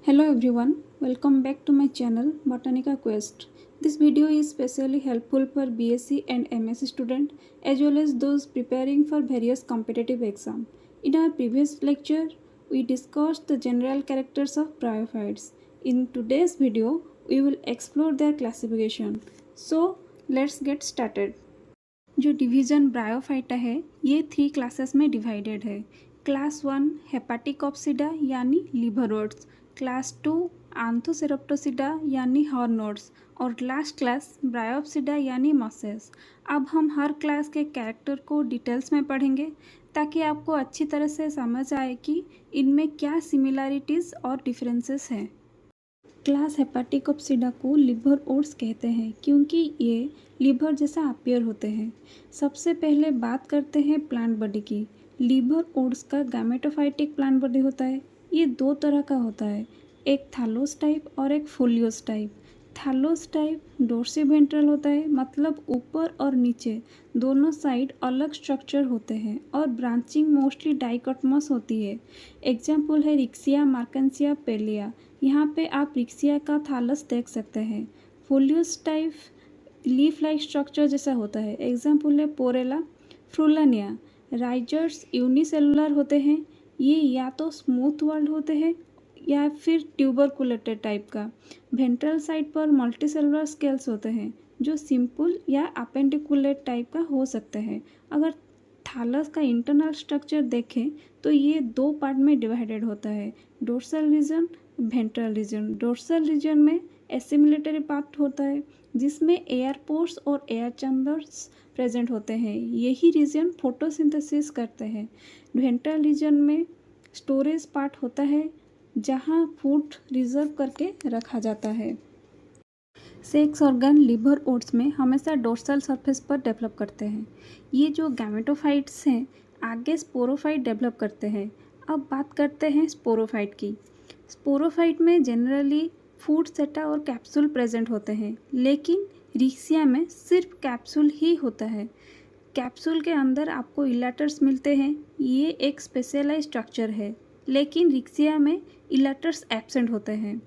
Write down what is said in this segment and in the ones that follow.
Hello everyone, welcome back to my channel Botanica Quest. This video is specially helpful for BSc and MSc student as well as those preparing for various competitive exams. In our previous lecture, we discussed the general characters of bryophytes. In today's video, we will explore their classification. So, let's get started. जो division bryophyta है ये 3 classes में divided है। Class 1 हेपाटिकोप्सिडा यानी लिवरवर्ड्स, class 2 आंथोसेरेप्टोसिडा यानी हॉर्नोड्स और last class Bryopsida यानी mosses. अब हम हर क्लास के कैरेक्टर को डिटेल्स में पढ़ेंगे ताकि आपको अच्छी तरह से समझ आए कि इनमें क्या सिमिलैरिटीज़ और डिफरेंसेस हैं। क्लास हेपाटिकोप्सिडा को लिवर ओट्स कहते हैं क्योंकि ये लिवर जैसा अपीयर होते हैं। सबसे पहले बात करते हैं प्लांट बॉडी की। लिवर ओट्स का गैमेटोफाइटिक प्लांट बॉडी होता है। ये 2 तरह का होता है, एक थैलोस टाइप और एक फोलियोस टाइप। थैलोस टाइप डोर्सिवेंट्रल होता है, मतलब ऊपर और नीचे दोनों साइड अलग स्ट्रक्चर होते हैं और ब्रांचिंग मोस्टली डाइकोटमस होती है। एग्जाम्पल है रिक्सिया, मार्केंसिया, पेलिया। यहाँ पे आप रिक्सिया का थैलस देख सकते हैं। फोलियोस टाइप लीफ लाइक स्ट्रक्चर जैसा होता है। एग्जाम्पल है पोरेला, फ्रूलानिया। राइजर्स यूनिसेलुलर होते हैं, ये या तो स्मूथ वर्ल्ड होते हैं या फिर ट्यूबरकुलेटेड टाइप का। वेंट्रल साइड पर मल्टीसेलुलर स्केल्स होते हैं जो सिंपल या अपेंडिकुलेट टाइप का हो सकते हैं। अगर थैलस का इंटरनल स्ट्रक्चर देखें तो ये 2 पार्ट में डिवाइडेड होता है, dorsal region, ventral region. Dorsal region में एसिमिलेटरी पार्ट होता है जिसमें एयर पोर्स और एयर चैम्बर्स प्रेजेंट होते हैं। यही रीजन फोटोसिंथेसिस करते हैं। वेंट्रल रीजन में स्टोरेज पार्ट होता है जहां फूड रिजर्व करके रखा जाता है। सेक्स ऑर्गन लिवर ओट्स में हमेशा डोर्सल सरफेस पर डेवलप करते हैं। ये जो गैमेटोफाइट्स हैं आगे स्पोरोफाइट डेवलप करते हैं। अब बात करते हैं स्पोरोफाइट की। स्पोरोफाइट में जनरली फूड सेटा और कैप्सूल प्रेजेंट होते हैं, लेकिन रिक्सिया में सिर्फ कैप्सूल ही होता है। कैप्सूल के अंदर आपको इलाटर्स मिलते हैं, ये एक स्पेशलाइज स्ट्रक्चर है, लेकिन रिक्सिया में इलाटर्स एब्सेंट होते हैं।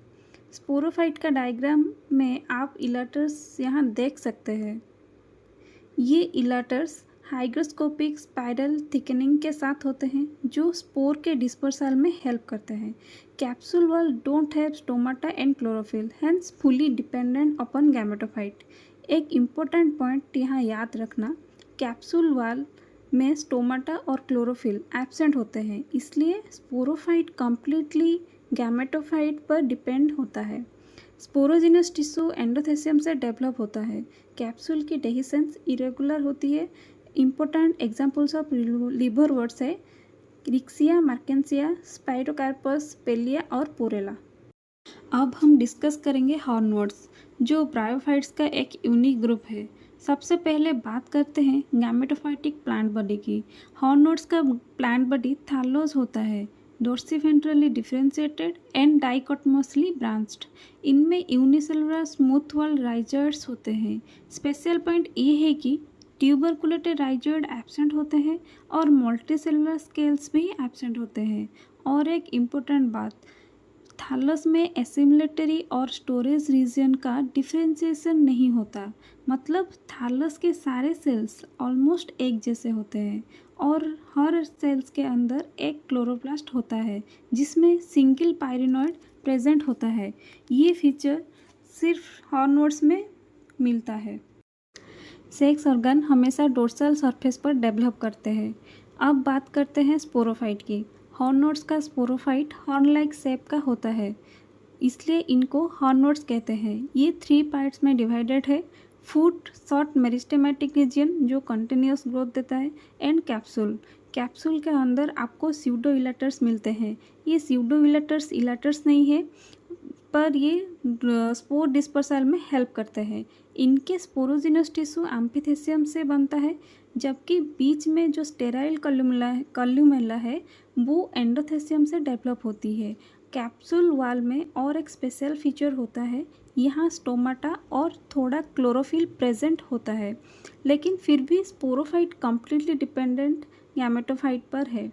स्पोरोफाइट का डायग्राम में आप इलाटर्स यहाँ देख सकते हैं। ये इलाटर्स हाइग्रोस्कोपिक स्पाइरल थिकनिंग के साथ होते हैं जो स्पोर के डिस्पर्सल में हेल्प करते हैं। Capsule wall don't have stomata and chlorophyll, hence fully dependent upon gametophyte. एक इम्पोर्टेंट पॉइंट यहाँ याद रखना, कैप्सूल वॉल में स्टोमाटा और क्लोरोफिल एब्सेंट होते हैं, इसलिए स्पोरोफाइट कम्प्लीटली गैमेटोफाइट पर डिपेंड होता है। स्पोरोजिनस टिश्यू एंडोथेसियम से डेवलप होता है। कैप्सूल की डेहिसेंस इरेगुलर होती है। Important examples of liver words है रिक्सिया, मार्केंसिया, स्पाइरोकार्पस, पेलिया और पोरेला। अब हम डिस्कस करेंगे हॉर्नवर्ड्स जो ब्रायोफाइट्स का एक यूनिक ग्रुप है। सबसे पहले बात करते हैं गैमेटोफाइटिक प्लांट बॉडी की। हॉर्नवर्ड्स का प्लांट बॉडी थैलोस होता है, डोर्सिवेंट्रली डिफरेंशिएटेड एंड डाइकोटमसली ब्रांच्ड। इनमें यूनिसेलुलर स्मूथ वर्ल्ड राइजर्ड्स होते हैं। स्पेशल पॉइंट ये है कि ट्यूबरकुलेटेड राइजर्ड एब्सेंट होते हैं और मल्टीसेलुलर स्केल्स भी एब्सेंट होते हैं। और एक इम्पोर्टेंट बात, थैलस में एसिमिलेटरी और स्टोरेज रीजन का डिफरेंशिएशन नहीं होता, मतलब थैलस के सारे सेल्स ऑलमोस्ट एक जैसे होते हैं और हर सेल्स के अंदर एक क्लोरोप्लास्ट होता है जिसमें सिंगल पायरिनॉइड प्रेजेंट होता है। ये फीचर सिर्फ हॉर्नवर्ड्स में मिलता है। सेक्स ऑर्गन हमेशा डोर्सल सरफेस पर डेवलप करते हैं। अब बात करते हैं स्पोरोफाइट की। हॉर्नवर्ड्स का स्पोरोफाइट हॉर्न लाइक शेप का होता है, इसलिए इनको हॉर्नवर्ड्स कहते हैं। ये 3 पार्ट्स में डिवाइडेड है, फूट, शॉर्ट मेरिस्टेमेटिक रीजन जो कंटिन्यूस ग्रोथ देता है एंड कैप्सूल। कैप्सूल के अंदर आपको स्यूडो इलाटर्स मिलते हैं। ये स्यूडो इलाटर्स इलाटर्स नहीं है, पर ये स्पोर डिस्पर्सल में हेल्प करते हैं। इनके स्पोरोजिनस टिश्यू एम्फिथेसियम से बनता है, जबकि बीच में जो स्टेराइल कल्यूमेला है वो एंडोथेसियम से डेवलप होती है। कैप्सूल वॉल में और एक स्पेशल फीचर होता है, यहाँ स्टोमाटा और थोड़ा क्लोरोफिल प्रेजेंट होता है, लेकिन फिर भी स्पोरोफाइट कम्प्लीटली डिपेंडेंट गैमेटोफाइट पर है।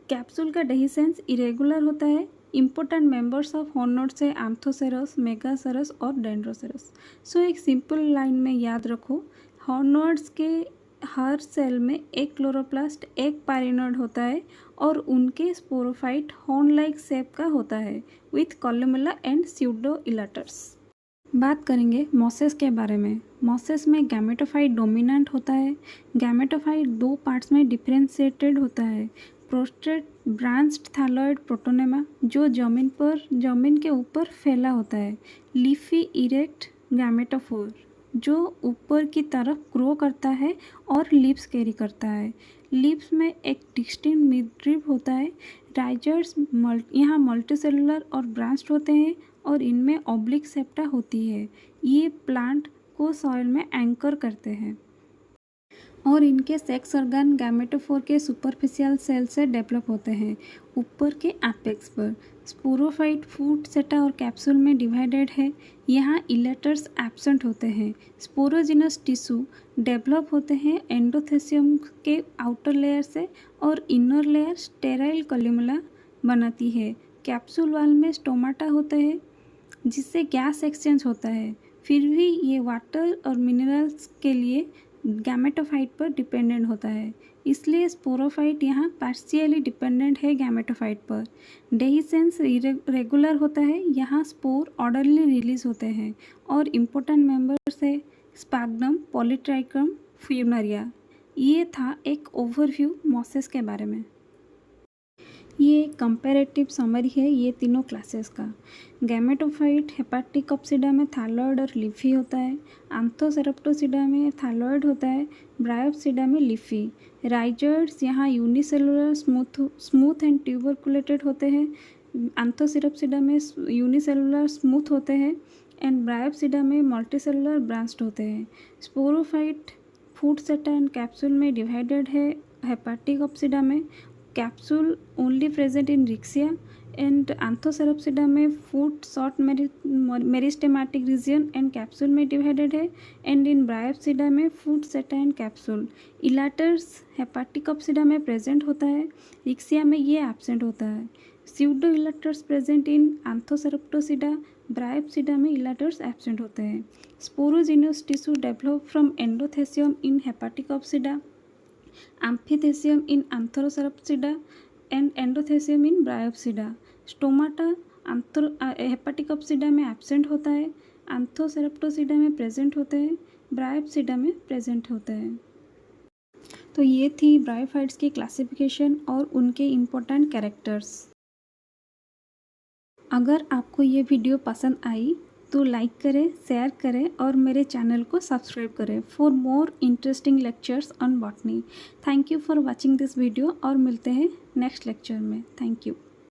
कैप्सूल का डेहिसेंस इरेगुलर होता है, इंपॉर्टेंट मेंबर्स ऑफ हॉर्नोड्स है एंथोसेरस, मेगासेरस और डेंड्रोसेरस। सो एक सिंपल लाइन में याद रखो, हॉर्नोड्स के हर सेल में एक क्लोरोप्लास्ट, एक पायरिनोड होता है और उनके स्पोरोफाइट हॉर्न लाइक शेप का होता है विथ कोलुमेला एंड स्यूडो इलेटर्स। बात करेंगे मोसेस के बारे में। मोसेस में गैमेटोफाइट डोमिनेंट होता है। गैमेटोफाइट दो पार्ट्स में डिफरेंशिएटेड होता है। प्रोस्टेट ब्रांच्ड थैलॉइड प्रोटोनेमा जो जमीन के ऊपर फैला होता है। लीफी इरेक्ट गैमेटोफोर जो ऊपर की तरफ ग्रो करता है और लीव्स कैरी करता है। लीव्स में एक डिस्टिंक्ट मिडरिब होता है। राइजर्स यहाँ मल्टीसेलुलर और ब्रांच्ड होते हैं और इनमें ऑब्लिक सेप्टा होती है। ये प्लांट को सॉइल में एंकर करते हैं और इनके सेक्स ऑर्गन गैमेटोफोर के सुपरफिशियल सेल से डेवलप होते हैं ऊपर के एपेक्स पर। स्पोरोफाइट फूड सेटा और कैप्सूल में डिवाइडेड है। यहाँ इलेटर्स एब्सेंट होते हैं। स्पोरोजिनस टिश्यू डेवलप होते हैं एंडोथेसियम के आउटर लेयर से और इनर लेयर स्टेराइल कोलुमेला बनाती है। कैप्सूल वाल में स्टोमाटा होते हैं जिससे गैस एक्सचेंज होता है। फिर भी ये वाटर और मिनरल्स के लिए गैमेटोफाइट पर डिपेंडेंट होता है, इसलिए स्पोरोफाइट यहाँ पार्शियली डिपेंडेंट है गैमेटोफाइट पर। डेhiscence रेगुलर होता है, यहाँ स्पोर ऑर्डरली रिलीज होते हैं और इम्पोर्टेंट मेंबर्स है स्पैग्नम, पॉलीट्राइकम, फ्यूनरिया। ये था एक ओवरव्यू मोसेस के बारे में। ये कंपैरेटिव समरी है ये तीनों क्लासेस का। गैमेटोफाइट हेपाटिकोप्सिडा में थैलॉइड और लीफी होता है। आंथोसेरेप्टोसिडा में थैलॉइड होता है। ब्रायोप्सिडा में लीफी। राइजर्स यहाँ यूनिसेलुलर स्मूथ एंड ट्यूबरकुलेटेड होते हैं। आंथोसेरेप्सिडा में यूनिसेलुलर स्मूथ होते हैं एंड ब्रायोप्सिडा में मल्टीसेलुलर ब्रांच्ड होते हैं। Sporophyte foot seta and capsule में डिवाइडेड है। हेपाटिकोप्सिडा में capsule only present in Riccia and Anthocerotopsida में foot short meristematic region and capsule में डिवाइडेड है एंड इन ब्रायोप्सिडा में foot seta and capsule. Elaters Hepaticopsida में प्रेजेंट होता है, रिक्सिया में ये एब्सेंट होता है। Pseudo elaters present in Anthocerotopsida, Bryopsida में इलाटर्स एब्सेंट होते हैं। Sporogenous tissue develop from endothecium in Hepaticopsida, amphitheциum in Anthroceropsida and endothecium in Bryopsida। Stomata Hepaticopsida में एब्सेंट होता है, आंथोसेरेप्टोसिडा में प्रेजेंट होते हैं, ब्रायोप्सिडा में प्रेजेंट होते हैं। तो ये थी ब्रायोफाइट्स की क्लासिफिकेशन और उनके इम्पोर्टेंट कैरेक्टर्स। अगर आपको ये वीडियो पसंद आई तो लाइक करें, शेयर करें और मेरे चैनल को सब्सक्राइब करें for more interesting lectures on botany. Thank you for watching this video और मिलते हैं नेक्स्ट लेक्चर में। Thank you.